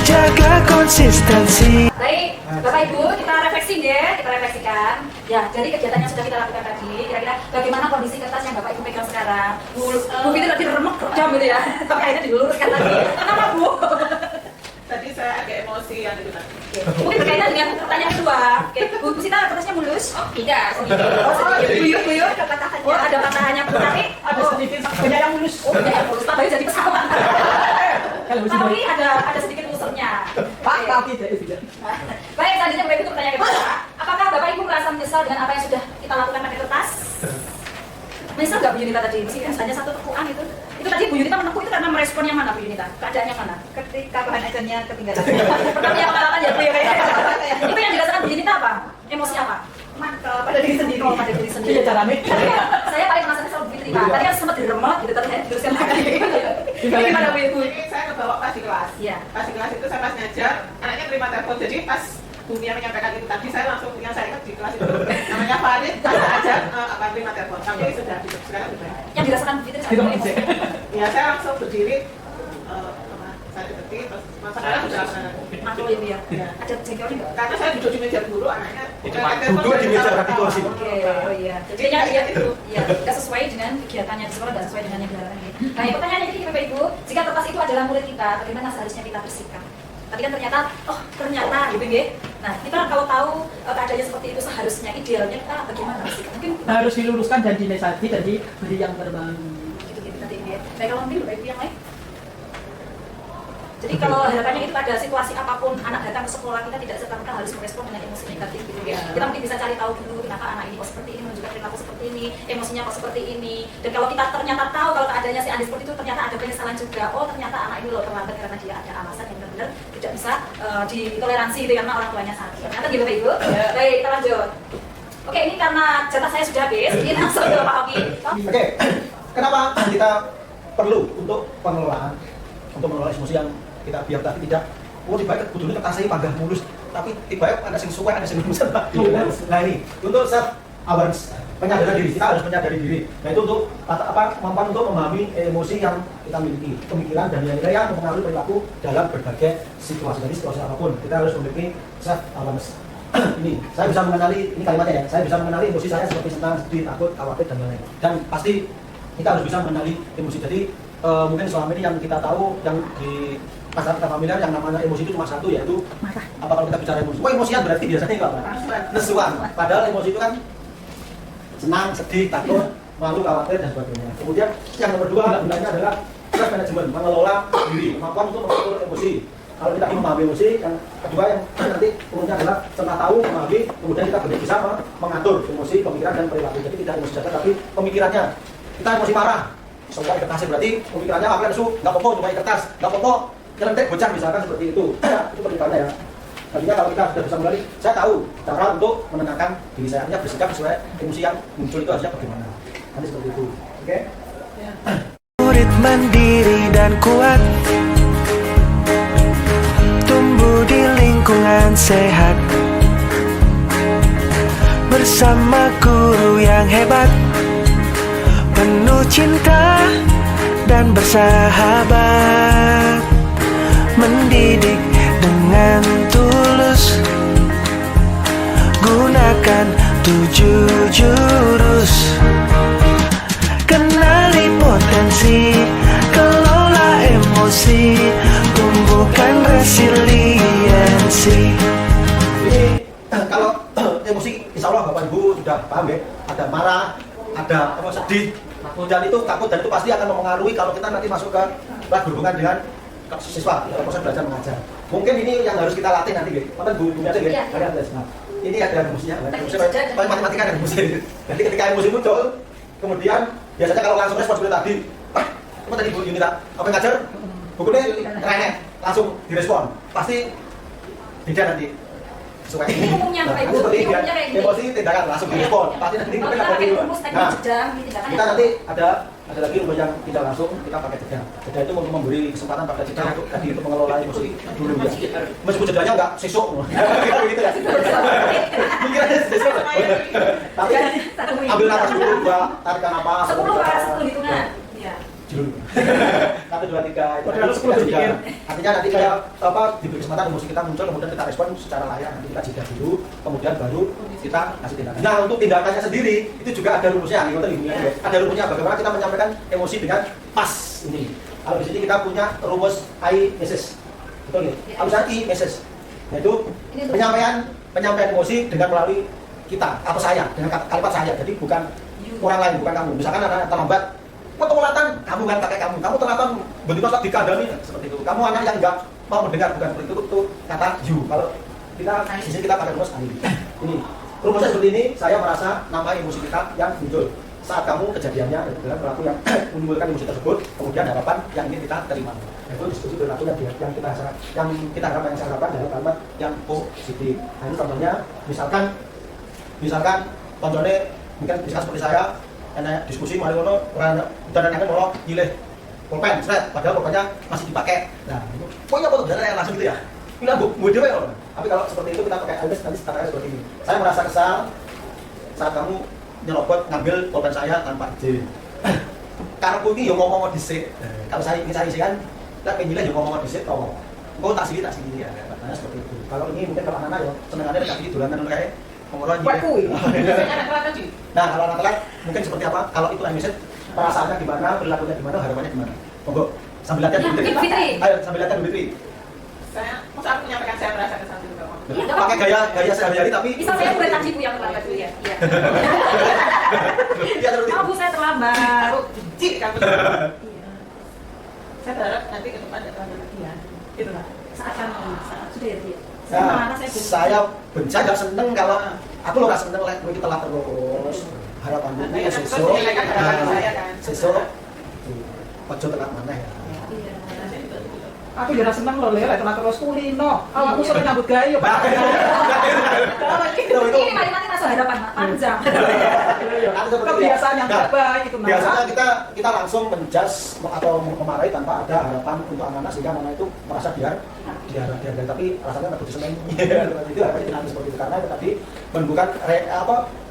jaga konsistensi. Baik, Bapak Ibu, kita refleksi ya, kita refleksikan. Ya, jadi kegiatan yang sudah kita lakukan tadi, kira-kira bagaimana kondisi kertas yang Bapak Ibu pegang sekarang? Bu itu tadi remek jam gitu ya, tapi akhirnya diluruskan lagi. Kenapa Bu? Tadi saya agak emosi yang itu tadi. Mungkin berkaitan dengan pertanyaan kedua. Oke, Bu Sita kertasnya mulus? Oh, tidak, sedikit. Oh, sedikit. Buyur. Oh, ada patahannya Bu, tapi Ada sedikit banyak yang mulus. oh, tidak mulus, tambahnya jadi pesawat. Kalau mesti Tapi ada sedikit usurnya. Pak, tidak. Baik, selanjutnya Bapak Ibu untuk pertanyaan kedua. Apakah Bapak Ibu merasa menyesal dengan apa yang sudah kita lakukan pada kertas? Menyesal nggak Bu Yunita tadi? Meskipun hanya satu tekuan itu. Itu tadi Bu Yunita menempuh itu karena merespon yang mana Bu Yunita? Keadaannya mana? Ketika bahan ajarnya ketinggalan. Seperti yang pengalaman ya Bu ya kayaknya. Itu yang dirasakan Bu Yunita apa? Emosi apa? Mantap pada diri sendiri. Oh, pada diri sendiri. Iya, caranya. Saya paling penasaran soal Bu Fitri Pak. Tadi kan sempat diremet gitu, tapi saya diteruskan lagi. Ini gimana Bu Ibu? Ini saya kebawa pas di kelas. Iya. Pas di kelas itu saya pas ngajar, anaknya terima telepon. Jadi pas Bu Mia menyampaikan itu tadi, saya langsung yang saya ingat di kelas itu namanya Farid, pas ngajar akan terima telepon. Sampai sudah sekarang sudah. Yang dirasakan Bu Fitri Tidak saat bisa. Ya saya langsung berdiri, saya detik, terus masalahnya sudah Maklum ya Bu ya. Ada jengkelnya nggak? karena saya duduk di meja guru, anaknya Duduk di meja berarti kursi. Oke, oh iya. Jadi ya itu, ya tidak sesuai dengan kegiatannya di sekolah, tidak sesuai dengan yang dilakukan. Baik, pertanyaannya ini Bapak Ibu, jika kertas itu adalah murid kita, bagaimana seharusnya kita bersikap? Tadi kan ternyata gitu ya. Nah, kita kalau tahu keadaannya seperti itu seharusnya idealnya kita bagaimana bersikap? Mungkin Harus diluruskan dan dinasihati dan diberi yang terbaik. gitu tadi ya. Baik, kalau mungkin Bapak Ibu yang lain. Jadi kalau harapannya itu pada situasi apapun anak datang ke sekolah, kita tidak serta-merta harus merespon dengan emosi negatif gitu ya. Kita mungkin bisa cari tahu dulu kenapa anak ini kok seperti ini, menunjukkan perilaku seperti ini, emosinya kok seperti ini. Dan kalau kita ternyata tahu kalau keadaannya si Andi seperti itu, ternyata ada penyesalan juga. Oh, ternyata anak ini loh terlambat karena dia ada alasan yang benar-benar tidak bisa ditoleransi gitu karena orang tuanya sakit. Ternyata gitu Bapak Ibu. Baik, kita lanjut. Oke, ini karena jatah saya sudah habis, ini langsung ke Pak Oki. Oke, kenapa kita perlu untuk pengelolaan, untuk mengelola emosi yang kita biar tadi tidak, oh tiba-tiba kudunya kertas saya panggah mulus, tapi tiba-tiba ada yang suka, ada yang mulus. Nah ini untuk self awareness, penyadaran diri, kita harus menyadari diri. Nah itu untuk kemampuan untuk memahami emosi yang kita miliki, pemikiran dan nilai-nilai yang mempengaruhi perilaku dalam berbagai situasi. Jadi situasi apapun kita harus memiliki self awareness. Ini saya bisa mengenali, ini kalimatnya ya, saya bisa mengenali emosi saya seperti senang, sedih, takut, khawatir dan lain-lain. Dan pasti kita harus bisa mengenali emosi. Jadi mungkin selama ini yang kita tahu yang di masyarakat kita familiar yang namanya emosi itu cuma satu, yaitu apa kalau kita bicara emosi? Oh, emosian berarti biasanya itu apa? Nesuan. Padahal emosi itu kan senang, sedih, takut, malu, khawatir dan sebagainya. Kemudian yang nomor dua gunanya adalah self management, mengelola diri, kemampuan untuk mengatur emosi. Kalau kita ingin memahami emosi, yang kedua yang nanti umumnya adalah setelah tahu, memahami, kemudian kita bisa mengatur emosi, pemikiran dan perilaku. Jadi tidak emosi saja, tapi pemikirannya. Kita emosi marah, semua kertas berarti pemikirannya apa lesu, nggak apa-apa cuma kertas, nggak apa-apa nyelentek bocah misalkan seperti itu. Itu pemikirannya ya. Artinya kalau kita sudah bisa mengenali, saya tahu cara untuk menenangkan diri saya, artinya bersikap sesuai emosi yang muncul itu harusnya bagaimana. Nanti seperti itu, oke? Murid mandiri dan kuat, tumbuh di lingkungan sehat, bersama guru yang hebat, penuh cinta dan bersahabat, mendidik dengan tulus, gunakan 7 jurus, kenali potensi, kelola emosi, tumbuhkan resiliensi. Ini kalau emosi, insya Allah Bapak Ibu sudah paham ya, ada marah, ada sedih, dan itu takut, dan itu pasti akan mempengaruhi kalau kita nanti masuk ke berhubungan dengan siswa, proses belajar mengajar. Mungkin ini yang harus kita latih nanti, Bapak Bu punya aja, nah, ini ada emosinya, matematika ada emosi. Jadi ketika emosi muncul, kemudian biasanya kalau langsung respon seperti tadi, apa tadi Bu Yunita, apa yang ngajar, bukunya reneh, langsung direspon, pasti beda nanti. sesuai Ini umumnya Bapak Ibu, seperti ini umumnya kayak gini. emosi tindakan langsung direspon. Pasti nanti Kalau mungkin kita ada pakai dulu. rumus teknik Nah, jedang, ini tindakan kita nanti ada lagi rumus yang tidak langsung kita pakai jeda. Jeda itu untuk memberi kesempatan pada kita untuk tadi untuk mengelola emosi dulu ya. Meskipun jedanya nggak sesok, gitu ya. Pikirannya sesok. Tapi ambil nafas dulu, Mbak. Tarikan nafas. 10 hitungan. Iya. Dulu. 1, 2, 3. Padahal 10 berpikir. Artinya nanti kayak diberi kesempatan emosi kita muncul, kemudian kita respon secara layak. Nanti kita jeda dulu, kemudian baru kita kasih tindakan. Nah, untuk tindakannya sendiri itu juga ada rumusnya. Ada rumusnya bagaimana kita menyampaikan emosi dengan pas ini. Kalau di sini kita punya rumus I message. Betul ya? Kalau misalnya I message, yaitu penyampaian emosi dengan melalui kita atau saya dengan kalimat saya. Jadi bukan orang lain, bukan kamu. Misalkan anak terlambat, telatan, kamu kan pakai kamu telatan begitu saat dikandani seperti itu. Kamu anak yang enggak mau mendengar, bukan seperti itu kata you. Kalau kita di sini kita pakai rumus ini. Rumusnya seperti ini. Saya merasa nama emosi kita yang muncul saat kamu kejadiannya adalah pelaku yang menimbulkan emosi tersebut, kemudian harapan yang ingin kita terima. Itu diskusi perilaku yang kita harapkan, yang saya harapkan adalah kalimat yang positif. Nah, ini contohnya, misalkan contohnya mungkin bisa seperti saya. Karena diskusi mari ngono dan nanti mau nyilih pulpen, padahal pulpennya masih dipakai. Nah, itu pokoknya foto benar langsung gitu ya. Bilang bu dewe loh. Tapi kalau seperti itu kita pakai alias nanti kata seperti ini. Saya merasa kesal saat kamu nyelobot ngambil pulpen saya tanpa izin. Karena ini yang ngomong dhisik. Kalau saya ingin cari kan, kita pengen yang ngomong dhisik toh. Kok tak sini ya. Katanya seperti itu. Kalau ini mungkin kalau anak-anak ya senengannya kasih dolanan kayak ngomong aja. Nah, kalau anak telat mungkin seperti apa? Kalau itu message perasaannya gimana, perilakunya gimana, harapannya gimana? Monggo sambil latihan Bu Fitri. Ayo sambil latihan Bu Fitri. Masa aku menyampaikan saya merasa kesal juga. Pakai gaya sehari-hari tapi Bisa saya boleh tadi Bu yang terlambat dulu ya? Iya. Iya terus. Oh Bu saya terlambat. Cik kamu. Saya berharap nanti ke depan ada terlambat lagi ya. Itulah. Saat kamu sudah ya dia. Nah, saya benci nggak seneng kalau aku lo nggak seneng lagi kita telat terus. Harapan Bu ini sesuk. Sesuk. Ojo telat mana ya? Aku juga seneng loh, lek tenan terus kulino. Aku sore nyambut gawe yo. Ini kalimatnya masuk hadapan panjang. Kebiasaan yang tidak baik itu. Biasanya kita langsung menjas atau memarahi tanpa ada harapan untuk anak-anak sehingga anak itu merasa dihargai, tapi rasanya nggak begitu seneng. Itu harapannya nanti seperti itu karena itu tadi menunjukkan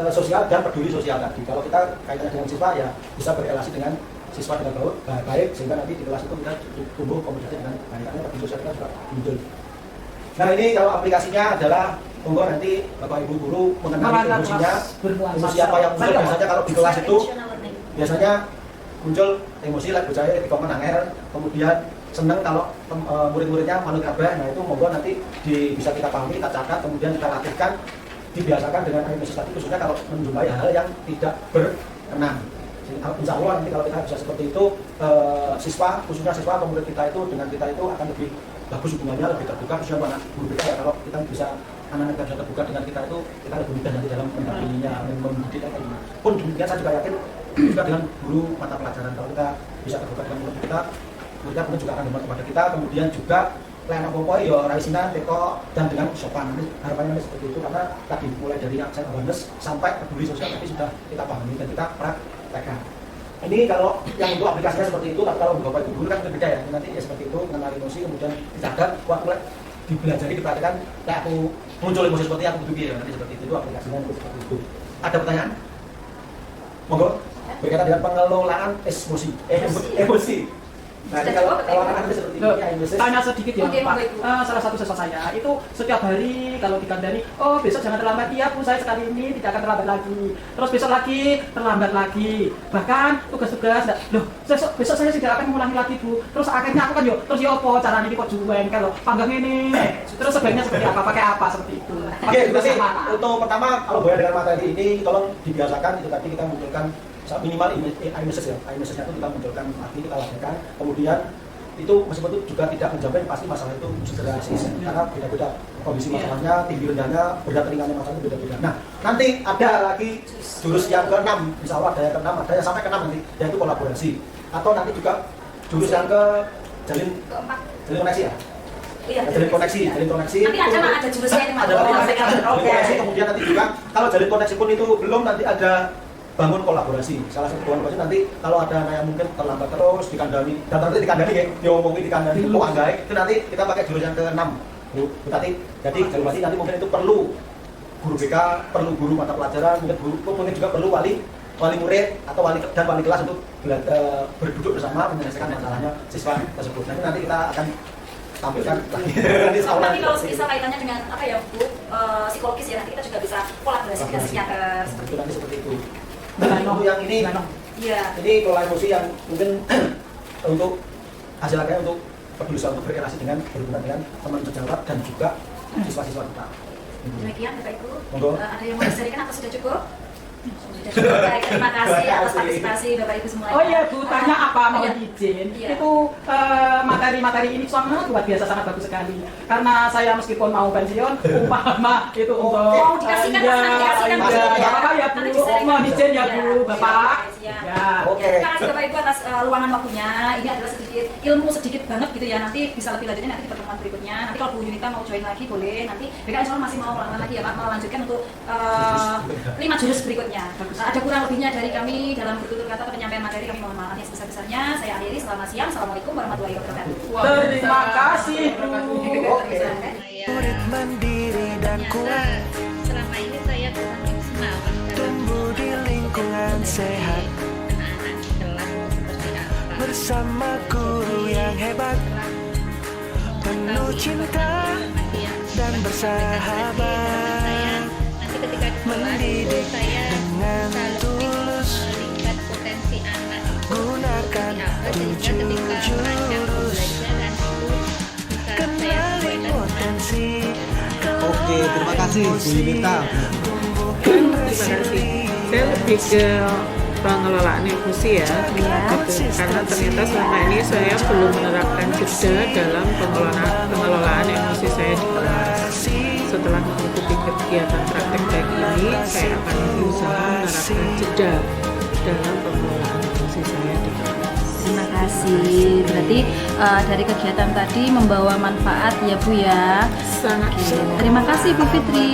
sosial dan peduli sosial tadi. Kalau kita kaitannya dengan siswa ya bisa berrelasi dengan siswa dengan baik sehingga nanti di kelas itu kita tumbuh komunikasi dengan baik karena peduli sosial kita juga muncul. Nah ini kalau aplikasinya adalah monggo nanti Bapak Ibu guru mengenali emosinya, emosi apa yang muncul biasanya kalau di kelas itu biasanya muncul emosi lah bocah di komen angel, kemudian seneng kalau murid-muridnya manut kabeh. Nah itu monggo nanti bisa kita pahami, kita catat, kemudian kita latihkan, dibiasakan dengan emosi tadi khususnya kalau menjumpai hal yang tidak berkenan. Insya Allah nanti kalau kita bisa seperti itu, khususnya siswa atau murid kita itu dengan kita itu akan lebih bagus hubungannya, lebih terbuka khususnya anak guru kita ya. Kalau kita bisa anak-anak bisa terbuka dengan kita itu, kita lebih mudah nanti dalam mendampinginya, mendidiknya kayak gimana. Pun demikian saya juga yakin juga dengan guru mata pelajaran kalau kita bisa terbuka dengan murid kita mungkin juga akan membantu kepada kita. Kemudian juga layanan pokok ya raisina, teko dan dengan sopan. Harapannya seperti itu karena tadi mulai dari aksen awareness sampai peduli sosial tadi sudah kita pahami dan kita praktekkan. Ini kalau yang untuk aplikasinya seperti itu, tapi kalau untuk Bapak Ibu guru kan berbeda ya. Nanti ya seperti itu, mengenal emosi, kemudian dicatat, waktu dipelajari, diperhatikan, kayak aku muncul emosi seperti aku begitu ya. Nanti seperti itu aplikasinya seperti itu. Ada pertanyaan? Monggo. Berkaitan dengan pengelolaan emosi. Nah, kalau anak-anak seperti ini, tanya sedikit ya Pak. Salah satu siswa saya itu setiap hari kalau dikandani, oh besok jangan terlambat. Iya Bu, saya sekali ini tidak akan terlambat lagi. Terus besok lagi terlambat lagi. Bahkan tugas-tugas, loh besok saya tidak akan mengulangi lagi Bu. Terus akhirnya aku kan terus apa caranya ini kok juwen kalau panggang ini. Terus sebaiknya seperti apa? Pakai apa seperti itu? Oke, berarti untuk pertama kalau boleh dengan materi ini tolong dibiasakan itu tadi kita munculkan minimal iMessage ya, iMessage-nya itu kita munculkan lagi, kita lakukan. Kemudian itu meskipun itu juga tidak menjamin pasti masalah itu segera selesai karena beda-beda kondisi masalahnya, tinggi rendahnya, berat ringannya masalahnya beda-beda. Nah, nanti ada lagi jurus yang ke-6, insya Allah ada yang ke-6, ada yang sampai ke-6 nanti, yaitu kolaborasi. Atau nanti juga jurus yang ke jalin koneksi ya. Iya, jalin koneksi. Nanti ada jurusnya itu, Mas. Ada jalin koneksi, kemudian nanti juga kalau jalin koneksi pun itu belum, nanti ada bangun kolaborasi. Salah satu bangun kolaborasi nanti kalau ada anak yang mungkin terlambat terus dikandani, dan nanti dikandani ya, diomongin dikandani, kok anggai, itu nanti kita pakai jurus yang ke-6. Berarti jadi jalur koneksi nanti mungkin itu perlu guru BK, perlu guru mata pelajaran, mungkin juga perlu wali murid atau wali kelas untuk berduduk bersama menyelesaikan masalahnya siswa tersebut. Nanti kita akan tampilkan lagi. Nanti kalau bisa kaitannya dengan apa ya Bu, psikologis ya, nanti kita juga bisa kolaborasi dengan psikiater seperti nanti seperti itu. Dan untuk yang ini, iya. ini kelola emosi yang mungkin untuk hasil akhirnya untuk berusaha untuk berrelasi dengan berhubungan dengan teman sejawat dan juga siswa-siswa kita. Demikian Bapak Ibu. Monggo. Ada yang mau disampaikan atau sudah cukup? Sudah cukup. Baik, terima kasih atas partisipasi Bapak Ibu semuanya. Oh iya Bu, tanya apa mau Iya. izin? Iya. Itu materi-materi ini sangat luar biasa, sangat bagus sekali. Karena saya meskipun mau pensiun, umpama itu untuk Mau dikasihkan, iya, dikasihkan, iya, ya. Bapak ya Bu, Nanti di-sharing. mau izin ya Iya, Bu, iya, Bapak. iya. Ya. Oke. Terima kasih Bapak Ibu atas luangan waktunya. Ini adalah ilmu sedikit banget gitu ya. Nanti bisa lebih lanjutnya nanti di pertemuan berikutnya. Nanti kalau Bu Yunita mau join lagi boleh. Nanti BK Insya Allah masih mau ulangan lagi ya Pak, mau lanjutkan untuk 5 jurus berikutnya. Ada kurang lebihnya dari kami dalam bertutur kata atau penyampaian materi, kami mohon maaf yang sebesar-besarnya. Saya akhiri, selamat siang. Assalamualaikum warahmatullahi wabarakatuh. Terima kasih Bu. Murid mandiri dan kuat, Selama ini saya kurang maksimal tumbuh di lingkungan sehat, anak-anak di kelas seperti apa. bersama guru yang hebat, penuh cinta dan bersahabat, Nanti ketika di kelas mendidik saya dengan selalu tulus, melihat potensi anak gunakan sehingga 7 ketika jurus, pembelajaran itu bisa saya kenali sesuaikan potensi. Oke, terima kasih Bu Yunita. Terima Saya lebih ke pengelolaan emosi ya, gitu. Karena ternyata selama ini saya belum menerapkan jeda dalam pengelolaan emosi saya di kelas. Setelah mengikuti kegiatan praktek baik ini, saya akan berusaha menerapkan jeda dalam pengelolaan emosi saya di kelas. Terima kasih. Berarti dari kegiatan tadi membawa manfaat ya Bu ya. Sangat. Terima kasih Bu Fitri.